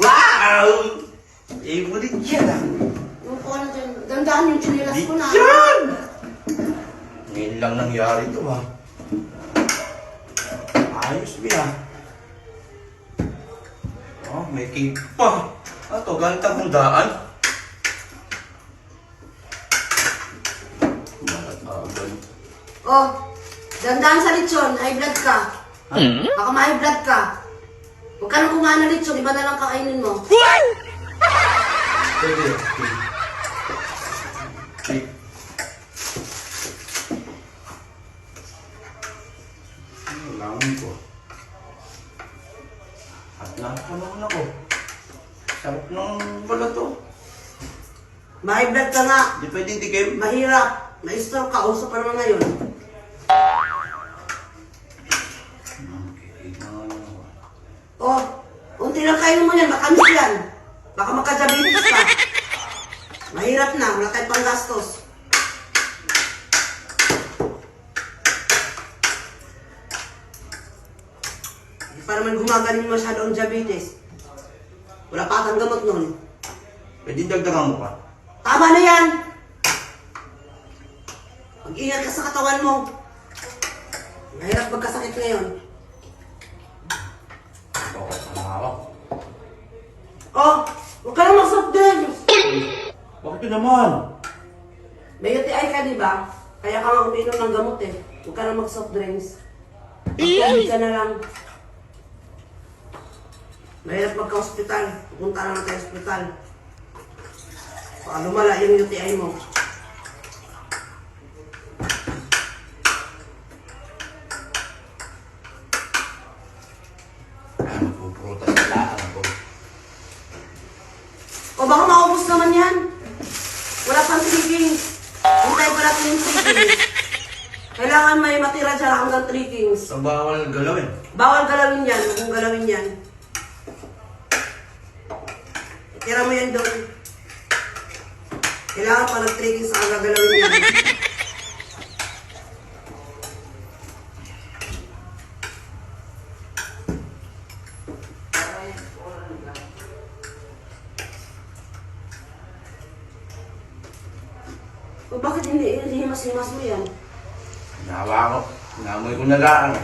Wow! Favorite yan ah. Yung ko na dyan. Dandaan yung chinilas ko na. Yan! Ngayon lang nangyari ito ah. Ayos ba? Oh, may cake pa. Ato, gantang hundaan. Oh, dandaan sa lechon. High blood ka. Baka ma-high blood ka. Huwag ka nang kumain ng lechon. Iba na lang kakainin mo. Pwede. Cake. Kailangan ko. At nakapanahon ako. Sarap ng wala to. Ma-high blood ka nga. Di pwedeng tikim. Mahirap. Na-stroke ka. Uso pa naman ngayon. Oh, unti lang kain mo yan. Matamis yan. Baka magka-diabetes ka. Mahirap na. Wala tayong panggastos. Para man gumagaling masyado ang diabetes. Wala pa kang gamot nun. Pwedeng dagdagan mo pa. Tama na yan! Mag-ingat ka sa katawan mo. Mahirap magkasakit ngayon. Okay, panahawak. Oh, huwag ka lang mag-soft drinks. Bakit naman? May UTI ka, di ba? Kaya ka nga uminom ng gamot eh. Huwag ka lang mag-soft drinks. Pagkain ka na lang. Mahirap magka-hospital. Pupunta lang tayo sa hospital. Baka lumala yung UTI mo. Puprutas na laang ako. O baka maubos naman yan. Wala pang 3 kings. Hintay pa natin yung 3 kings. Kailangan may matira dyan hanggang 3 kings. So, bawal galawin. Bawal galawin yan. Huwag mong galawin yan. Tira mo yan doon. Kailangan pa ng 3 kings ang gagalawin yan. O bakit hindi himas-himas mo yan? Nahawa ko. Namoy ko na laang.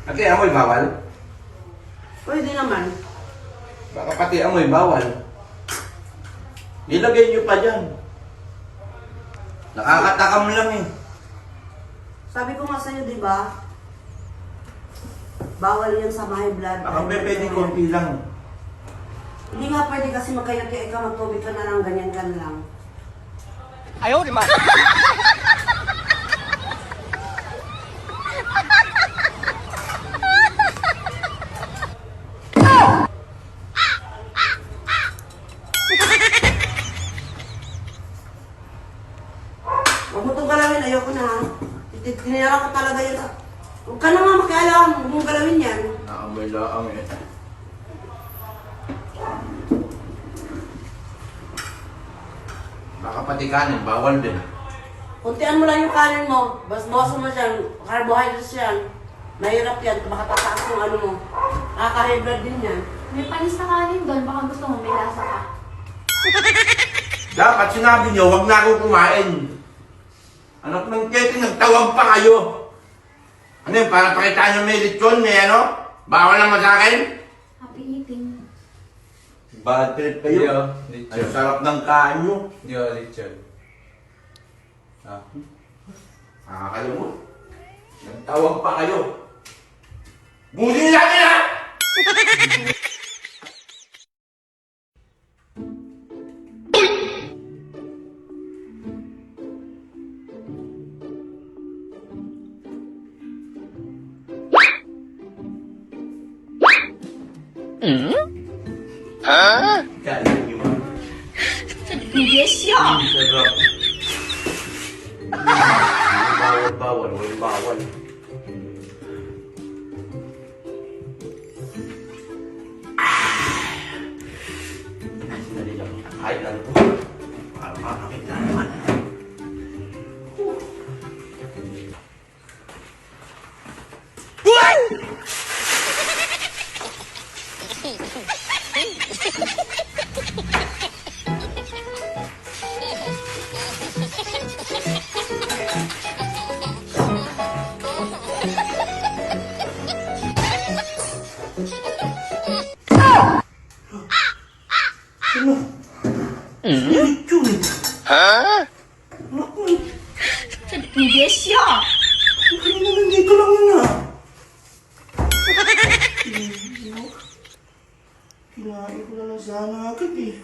Ate, amoy bawal? Pwede naman. Baka pati amoy bawal. Nilagay niyo pa dyan. Nakakatakam lang eh. Sabi ko nga sa'yo, di ba? Bawal yan sa high blood. Baka pwede konti lang. Hindi nga pwede kasi magkayat-kaya ka, magtubig ka na lang, ganyan ka na lang. Ayaw, di ba? Huwag mo itong galawin, ayoko na ha. Tinira ko talaga yun. Huwag ka na nga makialam, huwag mong galawin yan. Naamoy laang eh. Baka pati kanin, bawal din. Kuntian mo lang yung kanin mo. Bawasan mo dyan. Carbohydrates yan. Mahirap yan. Baka tataas yung ano mo. Nakaka-high blood din yan. May panis na kanin doon. Baka gusto mo may lasa ka. Dapat sinabi niyo, wag na ako kumain. Anak ng Ketty, nagtawag pa kayo. Ano yun, para pakitaan niyo may lechon, may ano? Bawal naman sa akin? Happy eating. Bad trip kayo. Ay, sarap ng kain niyo. Hindi ako lechon. Nakakalo mo. Nagtawag pa kayo. Busin natin ha! Kain niyo ba? Yes, yeah. Sarap. Bawal, walang bawal. Sandali lang. Kahit lang ito. Para makakakita naman. Ano? Lechon. Naku, Hindi siya. kanina nandito lang yun ah. Kinain ko na lang sana agad eh.